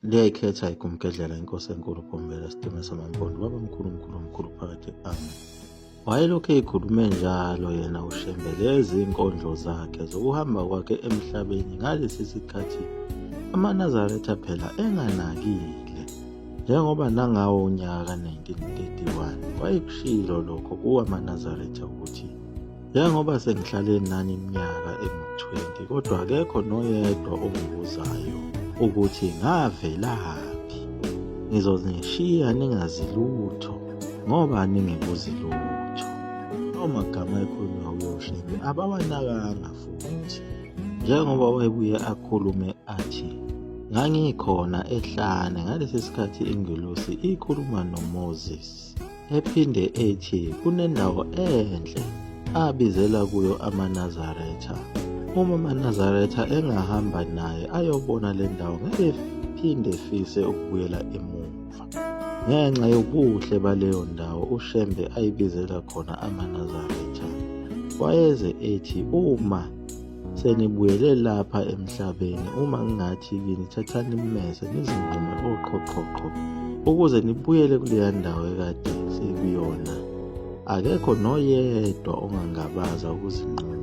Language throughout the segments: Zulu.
Liyayikhetha igumgedlela inkosi enkulu Bombela Sithembe Samampondo baba mkhulu phakathi ami. Wayelokhu ekhulume njalo yena uShembe lezi inkondlo zakhe zokuhamba kwakhe emhlabeni ngalesi sikhathi amaNazaretha phela enganakile. Njengoba nangawo unyaka ka-1931 wayekushilo lokho kuwamaNazaretha ukuthi njengoba sengihlale nani iminyaka engu-20 kodwa akekho noyedwa ongibuzayo ukuthi ngavelaphi. Ngizonishiya ningazi lutho ngoba ningibuzi lutho. Amagama ekhulunywa uShembe abawanakanga futhi, njengoba wayebuye akhulume athi ngangikhona ehlane ngalesi sikhathi ingelosi ikhuluma noMoses, ephinde ethi kunendawo enhle abizela kuyo amaNazaretha. Uma amaNazaretha engahamba naye ayobona le ndawo ngeke phinde efise ukubuyela emuva. Ngenxa yobuhle baleyo ndawo uShembe ayibizela khona amaNazaretha, wayeze ethi uma senibuyele lapha emhlabeni, uma ngingathi kini thathani immese nizinqume oqhoqhoqho ukuze nibuyele kuleya ndawo ekade sikuyona, akekho noyedwa ongangabaza ukuzinquma.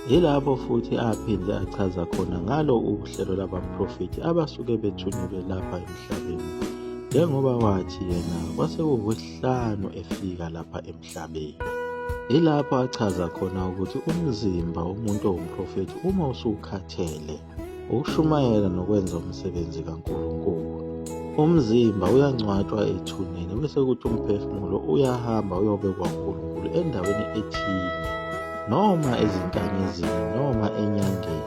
Yilapho futhi aphinde achaza khona ngalo uhlelo labaprofethi abasuke bethunyelwe lapha emhlabeni, njengoba wathi yena kwasekuwesihlanu efika lapha emhlabeni. Yilapho achaza khona ukuthi umzimba womuntu owumprofethi uma usukhathele ukushumayela nokwenza umsebenzi kaNkulunkulu, umzimba uyangcwatshwa ethuneni bese kuthi umphefumulo uyahamba uyobekwa uNkulunkulu endaweni ethile, noma ezinkanyezini noma enyangeni,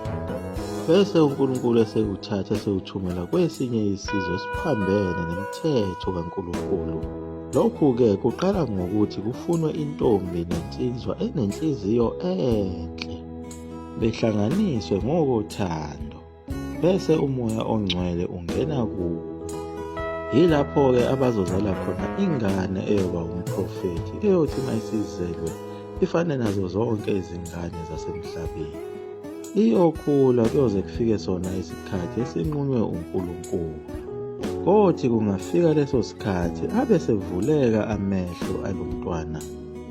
bese uNkulunkulu esewuthatha esewuthumela kwesinye isizwe esiphambene nemithetho kaNkulunkulu. Lokhu-ke kuqala ngokuthi kufunwe intombi nensizwa enenhliziyo enhle, behlanganiswe ngokothando, bese umoya ongcwele ungena kubo. Yilapho-ke abazozala khona ingane eyoba umprofethi eyothi mayisizelwe ifane nazo zonke izingane zasemhlabeni. Iyokhula kuyoze kufike sona isikhathi esinqunywe uNkulunkulu. Kothi kungafika leso sikhathi abe sevuleka amehlo alo mntwana,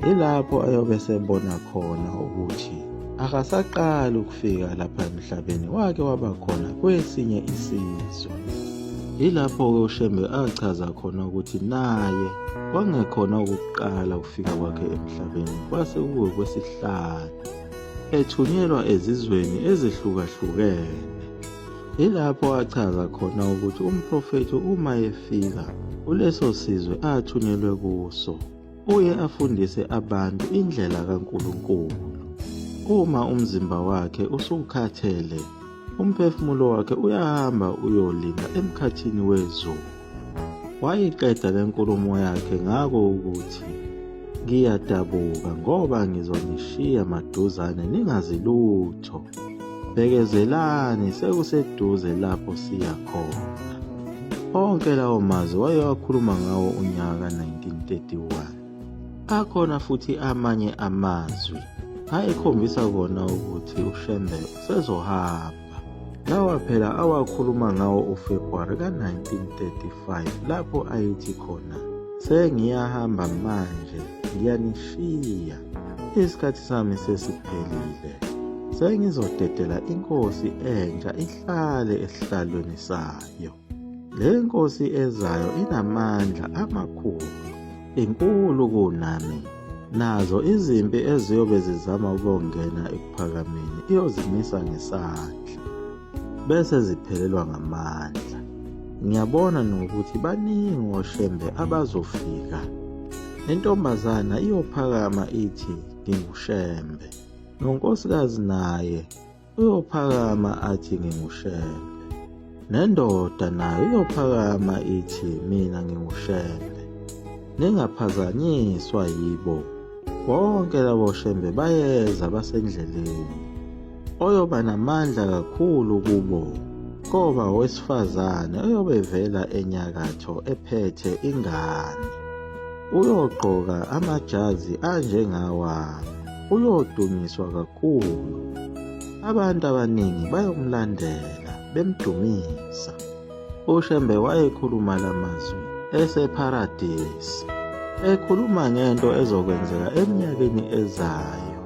yilapho ayobe sebona khona ukuthi akasaqali ukufika lapha emhlabeni, wake waba khona kwesinye isizwe. Yilapho-ke uShembe achaza khona ukuthi naye kwangekhona ukuqala ukufika kwakhe emhlabeni, kwase kwesihlanu ethunyelwa ezizweni ezihlukahlukene. Yilapho achaza khona ukuthi umprofethi uma efika kuleso sizwe athunyelwe kuso uye afundise abantu indlela kaNkulunkulu. Uma umzimba wakhe usukhathele, umphefumulo wakhe uyahamba uyolinda emkhathini wezulu. Wayiqeda le nkulumo yakhe ngako ukuthi ngiyadabuka ngoba ngizonishiya maduzane ningazi lutho. Bekezelani sekuseduze lapho siya khona. Onke lawo mazwi wayewakhuluma ngawo unyaka ka-1931. Akhona futhi amanye amazwi ayekhombisa kona ukuthi uShembe usezohamba. Lawa phela awakhuluma ngawo uFebruwari ka-1935 lapho ayithi khona sengiyahamba manje, ngiyanishiya, isikhathi sami sesiphelile. Sengizodedela inkosi entsha ihlale esihlalweni sayo. Le nkosi ezayo inamandla amakhulu, inkulu kunami. Nazo izimpi eziyobe zizama ukungena ekuphakameni iyozimisa ngesandla, bese ziphelelwa ngamandla. Ngiyabona nokuthi baningi oShembe abazofika. Intombazana iyophakama ithi nginguShembe, nonkosikazi naye uyophakama athi nginguShembe, nendoda nayo iyophakama ithi mina nginguShembe. Ningaphazanyiswa yibo. Bonke labo Shembe bayeza basendleleni. Oyoba namandla kakhulu kubo koba owesifazane oyobevela enyakatho ephethe ingane. Uyogqoka amajazi anjengawami, uyodunyiswa kakhulu. Abantu abaningi bayomlandela bemdumisa. uShembe wayekhuluma lamazwi eseParadise, ekhuluma ngento ezokwenzeka eminyakeni ezayo,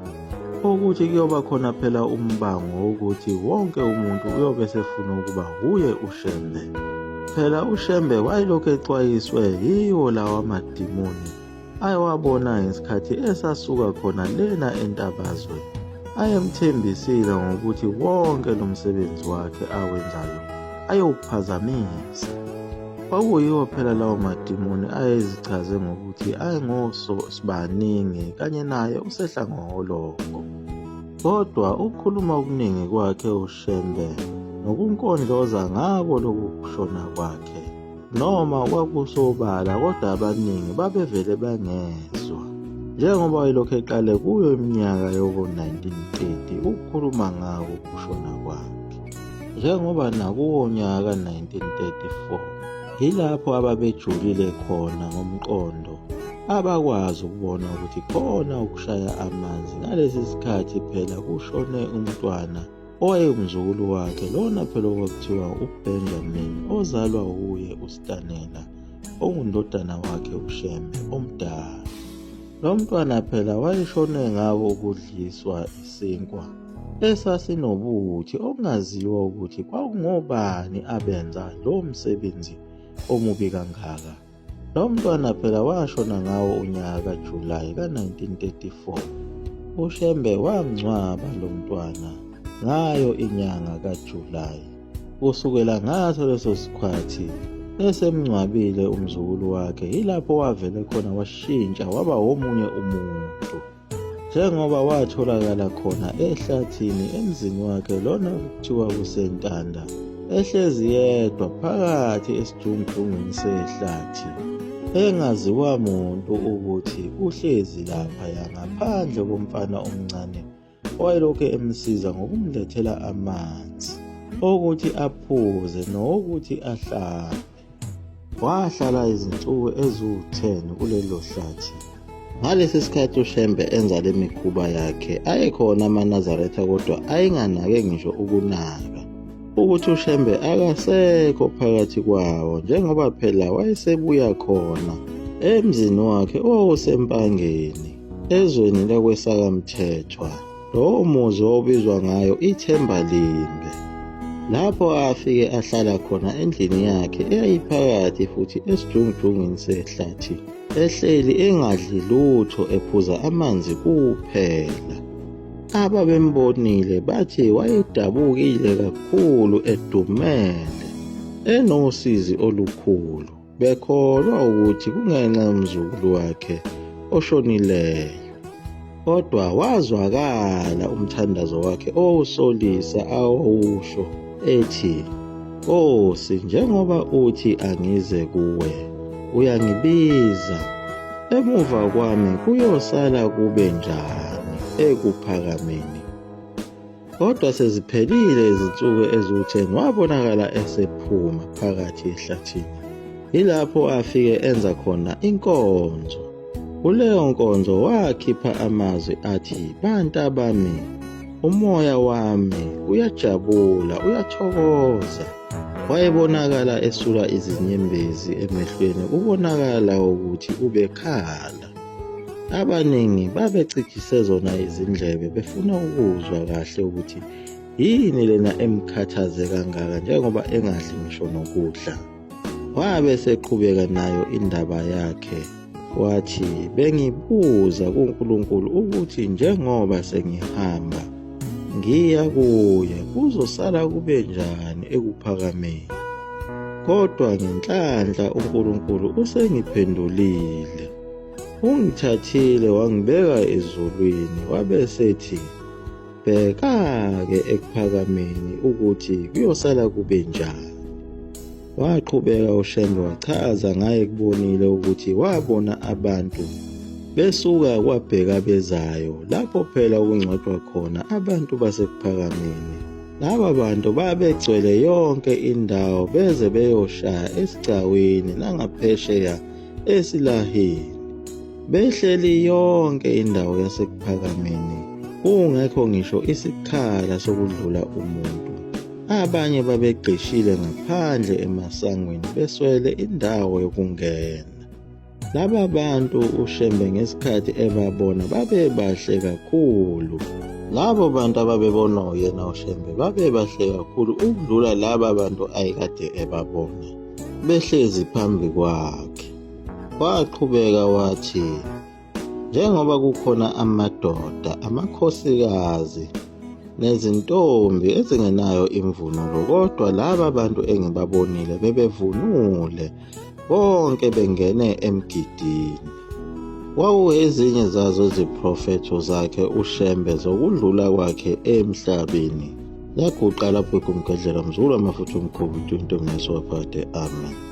ukuthi kuyoba khona phela umbango wokuthi wonke umuntu uyobe sefuna ukuba huye uShembe. Phela uShembe wayelokhu exwayiswe yiwo lawa amadimoni ayewabona ngesikhathi esasuka khona lena entabazwe. Ayemthembisile ngokuthi wonke lo msebenzi wakhe awenzayo ayowuphazamisa. Kwakuyiwo phela lawo madimoni ayezichaze ngokuthi ayengosibaningi kanye naye usehlangolongo. Kodwa ukukhuluma okuningi kwakhe uShembe nokunkondloza ngako lokhu kushona kwakhe, noma kwakusobala kodwa abaningi babevele bangezwa, njengoba wayelokhu eqale kuyo iminyaka yoko-1930 ukukhuluma ngako ukushona kwakhe. Njengoba nakuwo nyaka ka-1934 yilapho ababejulile khona ngomqondo abakwazi ukubona ukuthi khona ukushaya amanzi. Ngalesi sikhathi phela kushone umntwana owayengumzukulu wakhe, lona phela okwakuthiwa uBenjamin, ozalwa uye uStanela, ongundodana wakhe uShembe omdala. Lo mntwana phela wayeshone ngako ukudliswa isinkwa esasinobuthi okungaziwa ukuthi kwakungobani abenza lo msebenzi omubi kangaka. Lo mntwana phela washona ngawo unyaka kaJulayi ka-1934. uShembe wamngcwaba lo mntwana ngayo inyanga kaJulayi. Kusukela ngaso leso sikhathi esemngcwabile umzukulu wakhe, yilapho wavele khona washintsha waba omunye umuntu, njengoba watholakala khona ehlathini emzini wakhe lona kuthiwa kuseNtanda, ehlezi yedwa phakathi esijungujungwini sehlathi, engaziwa muntu ukuthi uhlezi laphaya ngaphandle komfana omncane owayelokhu emsiza ngokumlethela amanzi okuthi aphuze nokuthi ahlambe. Wahlala izinsuku eziwu-10 kulelo hlathi. Ngalesi sikhathi uShembe enza le mikhuba yakhe, ayekhona amaNazaretha kodwa ayenganake ngisho ukunaka ukuthi uShembe akasekho phakathi kwawo, njengoba phela wayesebuya khona emzini wakhe owawusempangeni ezweni lakweSakamthethwa, lowo muzi obizwa ngayo iThembalimbe. Lapho afike ahlala khona endlini yakhe eyayiphakathi futhi esijungujungwini sehlathi, ehleli engadli lutho ephuza amanzi kuphela. Ababembonile bathi wayedabukile kakhulu, edumele, enosizi olukhulu, bekholwa ukuthi kungenxa yomzukulu wakhe oshonileyo. Kodwa wazwakala umthandazo wakhe owusolisa awusho ethi, "Nkosi, njengoba uthi angize kuwe, uyangibiza. Emuva kwami kuyosala kube njani ekuphakameni?" Kodwa seziphelile izinsuku eziwu-10 wabonakala esephuma phakathi ehlathini. Yilapho afike enza khona inkonzo. Kuleyo nkonzo wakhipha amazwi athi, "Bantu bami, umoya wami uyajabula, uyathokoza." Wayebonakala esula izinyembezi emehlweni, ubonakala ukuthi ubekhala. Abaningi babecikise zona izindlebe befuna ukuzwa kahle ukuthi yini lena emkhathaze kangaka, njengoba engadli ngisho nokudla. Wabe seqhubeka nayo indaba yakhe, wathi, "Bengibuza kuNkulunkulu ukuthi njengoba sengihamba ngiya kuye, kuzosala kube njani ekuphakameni. Kodwa ngenhlanhla uNkulunkulu usengiphendulile. Ungithathile wangibeka ezulwini, wabe sethi, bheka-ke ekuphakameni ukuthi kuyosala kube njani." Waqhubeka uShembe wachaza ngaye kubonile ukuthi wabona abantu besuka kwabheka bezayo, lapho phela okungcwatshwa khona abantu basekuphakameni. Laba bantu babegcwele yonke indawo beze beyoshaya esigcawini langaphesheya esilaheni, behleli yonke indawo yasekuphakameni, kungekho ngisho isikhala sokudlula umuntu. Abanye babegqishile ngaphandle emasangweni beswele indawo yokungena. Laba bantu uShembe ngesikhathi ebabona babebahle kakhulu. Labo bantu ababebona uyena uShembe babebahle kakhulu ukudlula laba bantu ayekade ebabona behlezi phambi kwakhe. Waqhubeka wathi, njengoba kukhona amadoda, amakhosikazi nezintombi ezingenayo imvunulo, kodwa laba bantu engibabonile bebevunule, bonke bengene emgidini. Kwakuyezinye zazo iziprofetho zakhe uShembe zokudlula kwakhe emhlabeni. Yaguqa lapho eGumgedlela, Mzulu amafutha omkhulu 20 Mnisi waphakade. Amen.